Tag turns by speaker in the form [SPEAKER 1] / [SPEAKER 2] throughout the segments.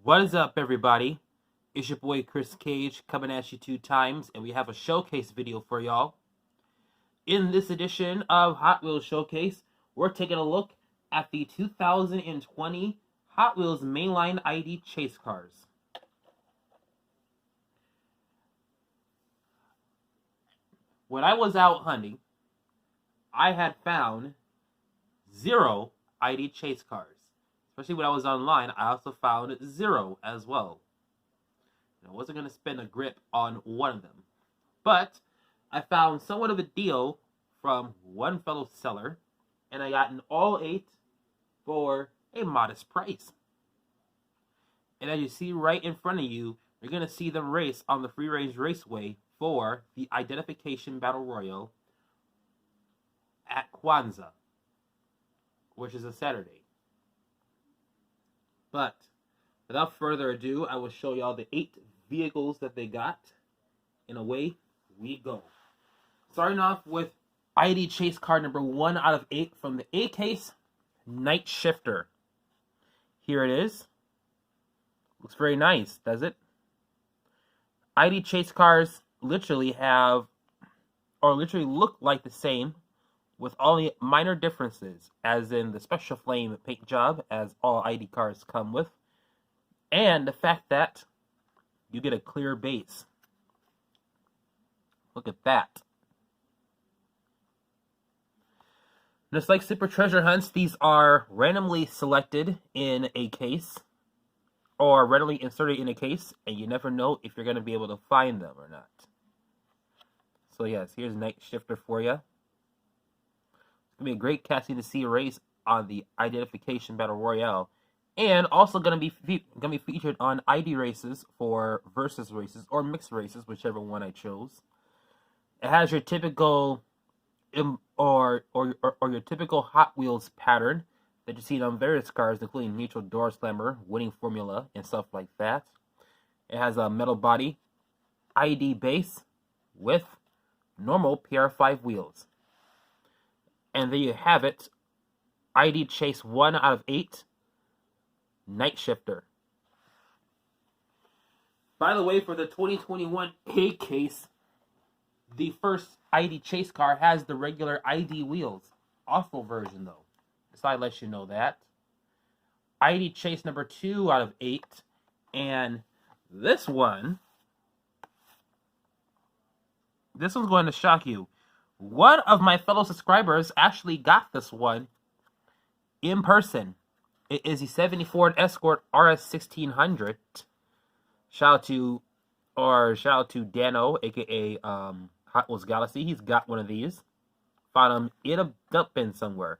[SPEAKER 1] What is up, everybody? It's your boy Chris Cage coming at you 2 times, and we have a showcase video for y'all. In this edition of Hot Wheels Showcase, we're taking a look at the 2020 Hot Wheels Mainline ID chase cars. When I was out hunting, I had found 0 ID chase cars. Especially when I was online, I also found 0 as well. I wasn't going to spend a grip on one of them. But I found somewhat of a deal from one fellow seller, and I got an all 8 for a modest price. And as you see right in front of you, you're going to see them race on the Free Range Raceway for the Identification Battle Royal at Kwanzaa, which is a Saturday. But without further ado, I will show y'all the 8 vehicles that they got, and away we go. Starting off with ID chase car number 1 out of 8 from the QCase Night Shifter. Here it is. Looks very nice, does it? ID chase cars literally look like the same, with only minor differences, as in the special flame paint job, as all ID cars come with, and the fact that you get a clear base. Look at that. Just like Super Treasure Hunts, these are randomly selected in a case, or randomly inserted in a case, and you never know if you're going to be able to find them or not. So yes, here's Night Shifter for you. It's going to be a great casting to see a race on the Identification Battle Royale, and also going to be featured on ID races for versus races or mixed races, whichever one I chose. It has your typical or your typical Hot Wheels pattern that you see on various cars, including neutral door slammer, winning formula, and stuff like that. It has a metal body, ID base with normal PR5 wheels. And there you have it, ID Chase 1 out of 8, Night Shifter. By the way, for the 2021 QCase, the first ID chase car has the regular ID wheels. Awful version, though. So I let you know that. ID chase number 2 out of 8. And this one's going to shock you. One of my fellow subscribers actually got this one in person. It is the 74 Escort RS 1600. Shout out to Dano, aka Hot Wheels Galaxy. He's got one of these. Found him in a dump bin somewhere.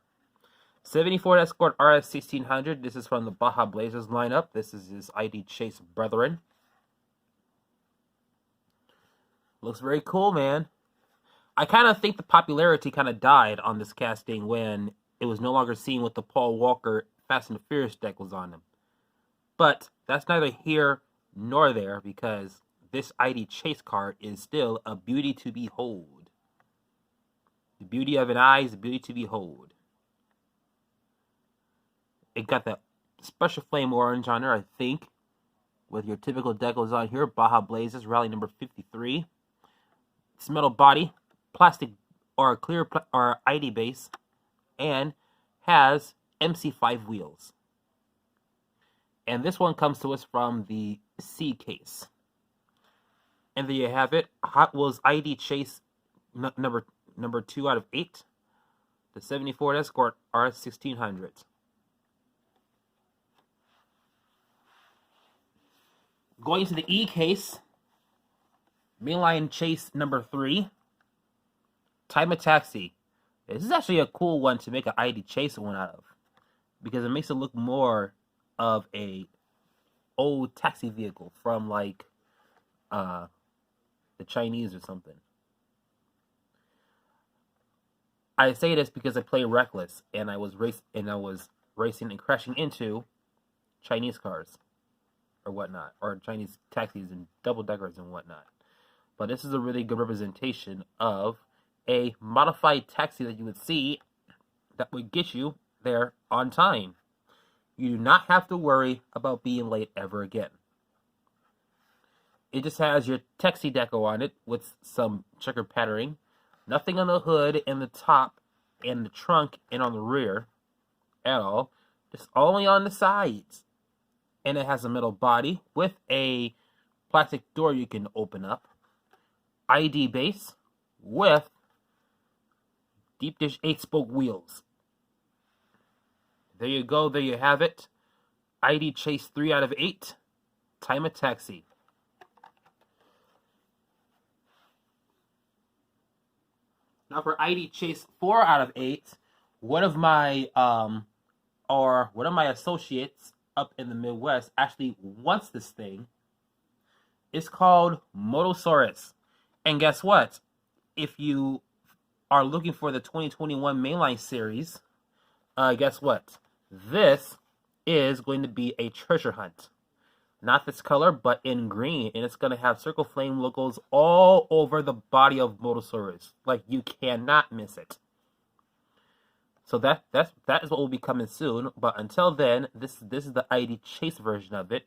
[SPEAKER 1] 74 Escort RS 1600. This is from the Baja Blazers lineup. This is his ID Chase brethren. Looks very cool, man. I kind of think the popularity kind of died on this casting when it was no longer seen with the Paul Walker Fast and the Furious deck was on him. But that's neither here nor there, because this ID chase car is still a beauty to behold. The beauty of an eye is the beauty to behold. It got that special flame orange on there, I think, with your typical decals on here. Baja Blazers, rally number 53. It's metal body, plastic or clear or ID base, and has MC5 wheels. And this one comes to us from the QCase. And there you have it, Hot Wheels ID Chase number 2 out of 8, the 74 Escort RS 1600. Going to the QCase, Mainline Chase number 3, Time of Taxi. This is actually a cool one to make an ID Chase one out of, because it makes it look more of a old taxi vehicle from like the Chinese or something. I say this because I play Reckless, and I was racing and crashing into Chinese cars or whatnot, or Chinese taxis and double deckers and whatnot. But this is a really good representation of a modified taxi that you would see that would get you there on time. You do not have to worry about being late ever again. It just has your Texi deco on it with some checker patterning. Nothing on the hood and the top and the trunk and on the rear at all. Just only on the sides. And it has a metal body with a plastic door you can open up. ID base with deep dish 8-spoke wheels. There you go, there you have it. ID Chase 3 out of 8. Time a taxi. Now for ID Chase 4 out of 8, one of my associates up in the Midwest actually wants this thing. It's called Motosaurus. And guess what? If you are looking for the 2021 Mainline series, guess what? This is going to be a treasure hunt. Not this color, but in green. And it's going to have Circle Flame logos all over the body of Motosaurus. Like, you cannot miss it. So that is what will be coming soon. But until then, this is the ID Chase version of it.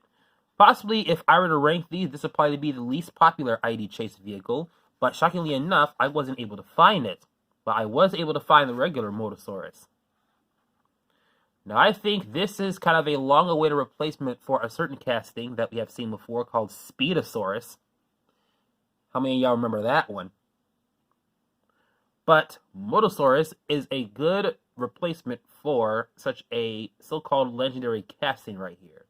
[SPEAKER 1] Possibly, if I were to rank these, this would probably be the least popular ID Chase vehicle. But shockingly enough, I wasn't able to find it. But I was able to find the regular Motosaurus. Now, I think this is kind of a long-awaited replacement for a certain casting that we have seen before called Speedosaurus. How many of y'all remember that one? But Motosaurus is a good replacement for such a so-called legendary casting right here.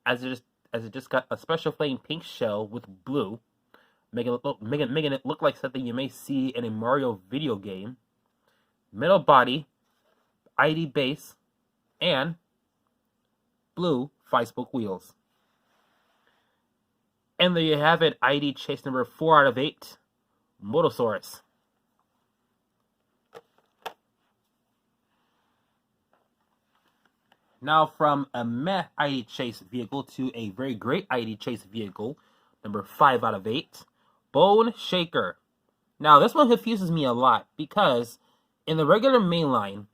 [SPEAKER 1] As it just got a special flame pink shell with blue, making it look like something you may see in a Mario video game. Metal body, ID base, and blue 5-spoke wheels. And there you have it, ID Chase number 4 out of 8, Motosaurus. Now from a meh ID Chase vehicle to a very great ID Chase vehicle, number 5 out of 8, Bone Shaker. Now this one confuses me a lot because in the regular Mainline,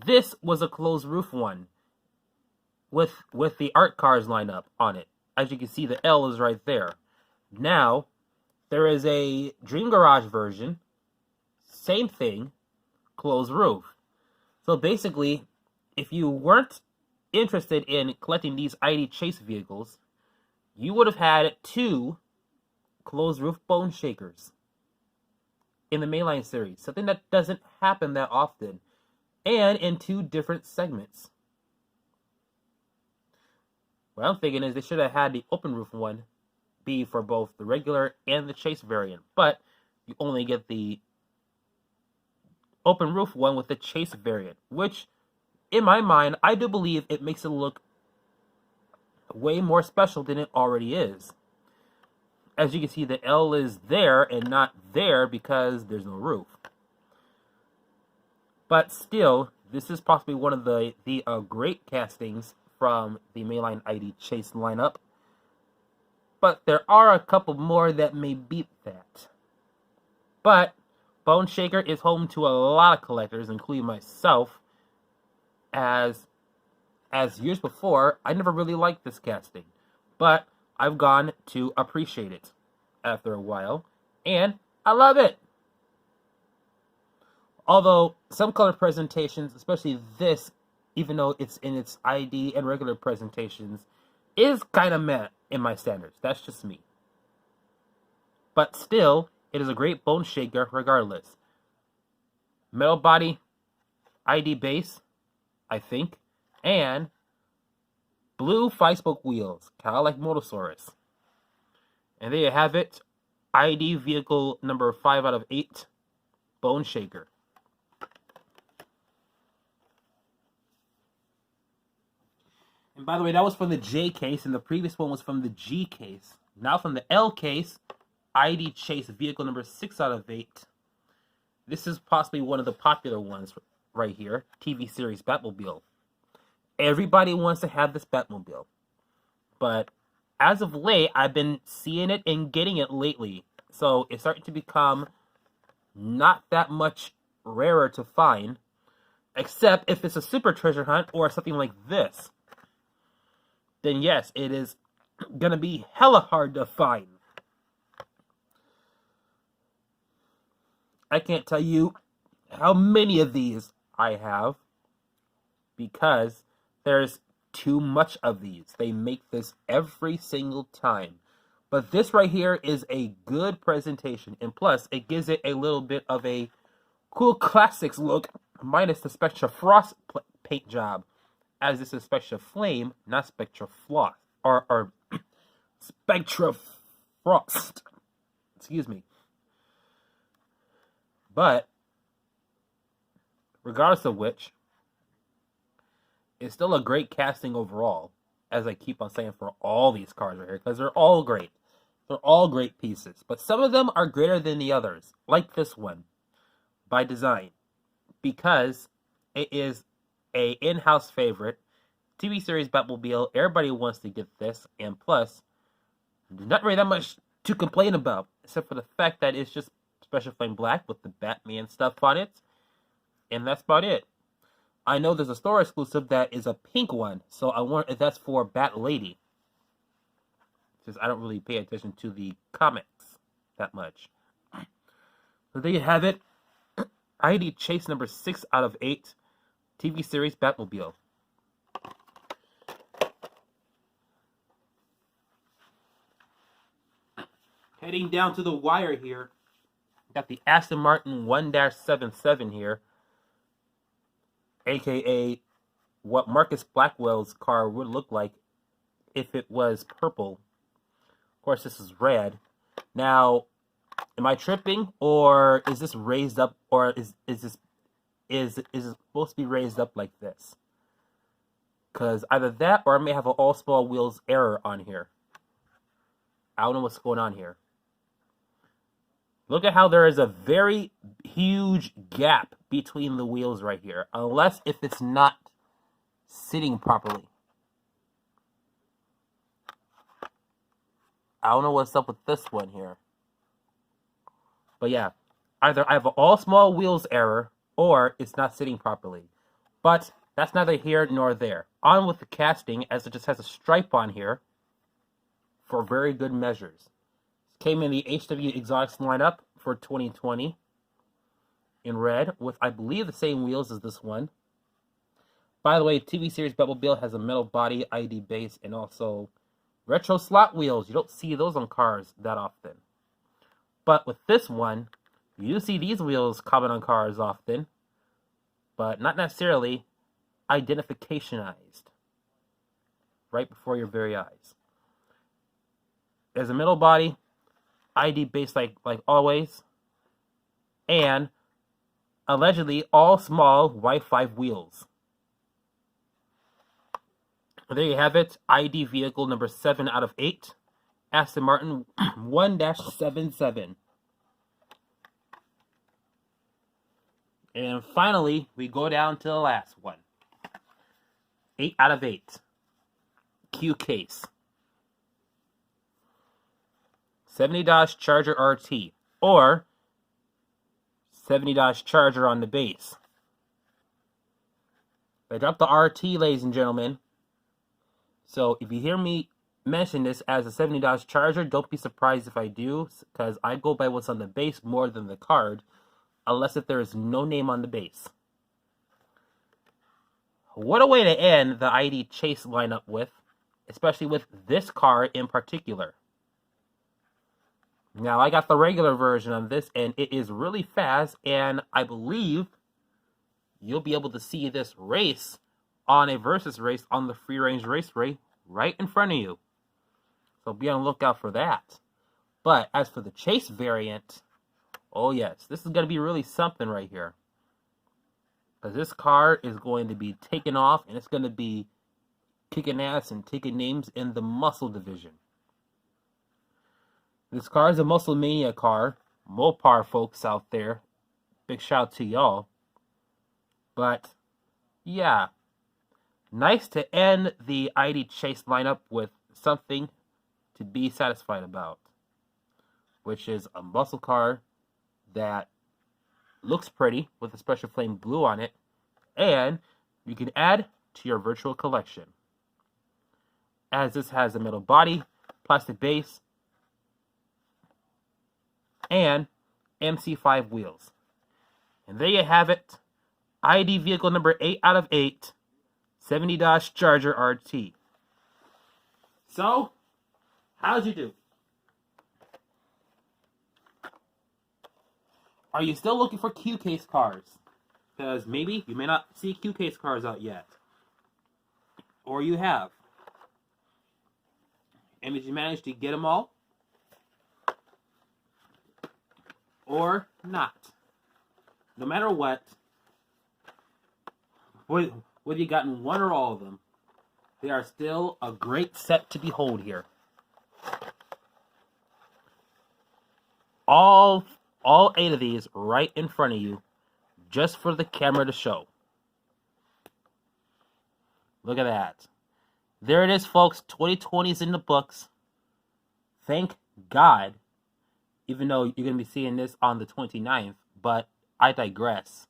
[SPEAKER 1] this was a closed roof one with the art cars lineup on it. As you can see, the L is right there. Now, there is a Dream Garage version, same thing, closed roof. So basically, if you weren't interested in collecting these ID Chase vehicles, you would have had 2 closed roof Bone Shakers in the Mainline series. Something that doesn't happen that often. And in 2 different segments. What I'm thinking is they should have had the open roof one be for both the regular and the Chase variant. But you only get the open roof one with the Chase variant. Which, in my mind, I do believe it makes it look way more special than it already is. As you can see, the L is there and not there because there's no roof. But still, this is possibly one of the great castings from the Mainline ID Chase lineup. But there are a couple more that may beat that. But Bone Shaker is home to a lot of collectors, including myself. As years before, I never really liked this casting. But I've gone to appreciate it after a while. And I love it. Although some color presentations, especially this, even though it's in its ID and regular presentations, is kind of meh in my standards. That's just me. But still, it is a great Bone Shaker regardless. Metal body, ID base, I think, and blue 5-spoke wheels, kind of like Motosaurus. And there you have it, ID vehicle number 5 out of 8, Bone Shaker. And by the way, that was from the J case, and the previous one was from the G case. Now from the L case, ID Chase vehicle number 6 out of 8. This is possibly one of the popular ones right here, TV series Batmobile. Everybody wants to have this Batmobile. But as of late, I've been seeing it and getting it lately. So it's starting to become not that much rarer to find. Except if it's a super treasure hunt or something like this, then yes, it is gonna be hella hard to find. I can't tell you how many of these I have because there's too much of these. They make this every single time. But this right here is a good presentation, and plus it gives it a little bit of a cool classics look, minus the Spectra Frost paint job, as this is Spectra Flame, not Spectra Floss, or Spectra Frost. Excuse me. But, regardless of which, it's still a great casting overall, as I keep on saying for all these cars right here, because they're all great. They're all great pieces, but some of them are greater than the others, like this one, by design, because it is a in-house favorite, TV series Batmobile. Everybody wants to get this, and plus, there's not really that much to complain about, except for the fact that it's just Special Flame Black with the Batman stuff on it, and that's about it. I know there's a store exclusive that is a pink one, so I wonder if that's for Bat Lady. Since I don't really pay attention to the comics that much. So there you have it. ID Chase number 6 out of 8. TV series Batmobile. Heading down to the wire here. Got the Aston Martin 1-77 here. AKA what Marcus Blackwell's car would look like if it was purple. Of course, this is red. Now, am I tripping, or is this raised up, or is it supposed to be raised up like this? Because either that, or I may have an all small wheels error on here. I don't know what's going on here. Look at how there is a very huge gap between the wheels right here, unless if it's not sitting properly. I don't know what's up with this one here. But yeah, either I have an all small wheels error or it's not sitting properly. But that's neither here nor there. On with the casting, as it just has a stripe on here for very good measures. Came in the HW Exotics lineup for 2020 in red with, I believe, the same wheels as this one. By the way, TV series Batmobile has a metal body, ID base, and also retro slot wheels. You don't see those on cars that often. But with this one, you do see these wheels common on cars often, but not necessarily identificationized right before your very eyes. There's a metal body, ID base like always, and allegedly all small Y5 wheels. There you have it. ID vehicle number 7 out of 8. Aston Martin 1-77. And finally, we go down to the last one. 8 out of 8. QCase. 70 Dodge Charger RT. Or 70 Dodge Charger on the base. They dropped the RT, ladies and gentlemen. So if you hear me mention this as a 70 Dodge Charger, don't be surprised if I do, because I go by what's on the base more than the card, unless if there is no name on the base. What a way to end the ID Chase lineup with, especially with this car in particular. Now, I got the regular version of this, and it is really fast, and I believe you'll be able to see this race on a versus race on the Free Range Raceway right in front of you. So be on the lookout for that. But as for the Chase variant, oh yes, this is going to be really something right here. Because this car is going to be taking off, and it's going to be kicking ass and taking names in the muscle division. This car is a Muscle Mania car. Mopar folks out there, big shout out to y'all. But yeah, nice to end the ID Chase lineup with something to be satisfied about, which is a muscle car that looks pretty with a Special Flame blue on it, and you can add to your virtual collection. As this has a metal body, plastic base, and MC5 wheels. And there you have it. ID vehicle number 8 out of 8, 70 Dodge Charger RT. So, how'd you do? Are you still looking for QCase cars? Because maybe you may not see QCase cars out yet. Or you have. And did you manage to get them all? Or not? No matter what, whether you gotten one or all of them, they are still a great set to behold here. All 8 of these right in front of you, just for the camera to show. Look at that. There it is, folks. 2020 is in the books. Thank God. Even though you're going to be seeing this on the 29th, but I digress.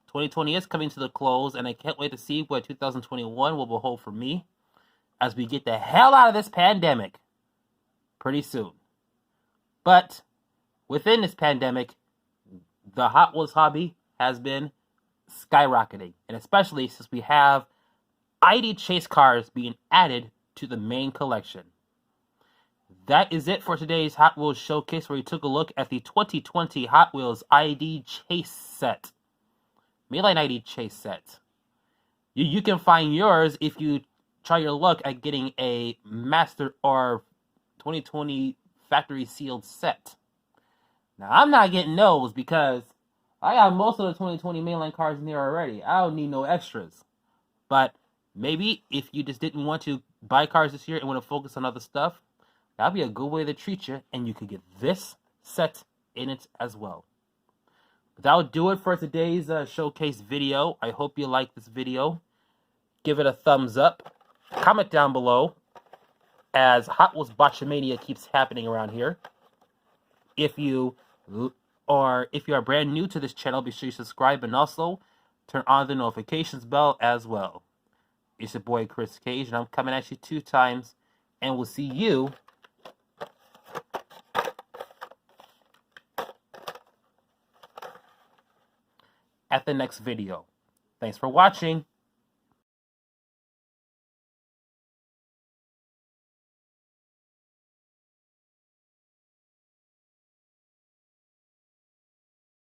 [SPEAKER 1] 2020 is coming to the close, and I can't wait to see what 2021 will behold for me as we get the hell out of this pandemic pretty soon. But within this pandemic, the Hot Wheels hobby has been skyrocketing, and especially since we have ID chase cars being added to the main collection. That is it for today's Hot Wheels showcase, where we took a look at the 2020 Hot Wheels ID chase set. Mainline ID chase set. You can find yours if you try your luck at getting a Master or 2020 factory sealed set. Now, I'm not getting those because I got most of the 2020 mainline cars in there already. I don't need no extras. But maybe if you just didn't want to buy cars this year and want to focus on other stuff, that'd be a good way to treat you, and you could get this set in it as well. But that would do it for today's showcase video. I hope you liked this video. Give it a thumbs up. Comment down below, as Hot Wheels Botchamania keeps happening around here. If you are brand new to this channel, be sure you subscribe and also turn on the notifications bell as well. It's your boy Chris Cage, and I'm coming at you 2 times, and we'll see you at the next video. Thanks for watching.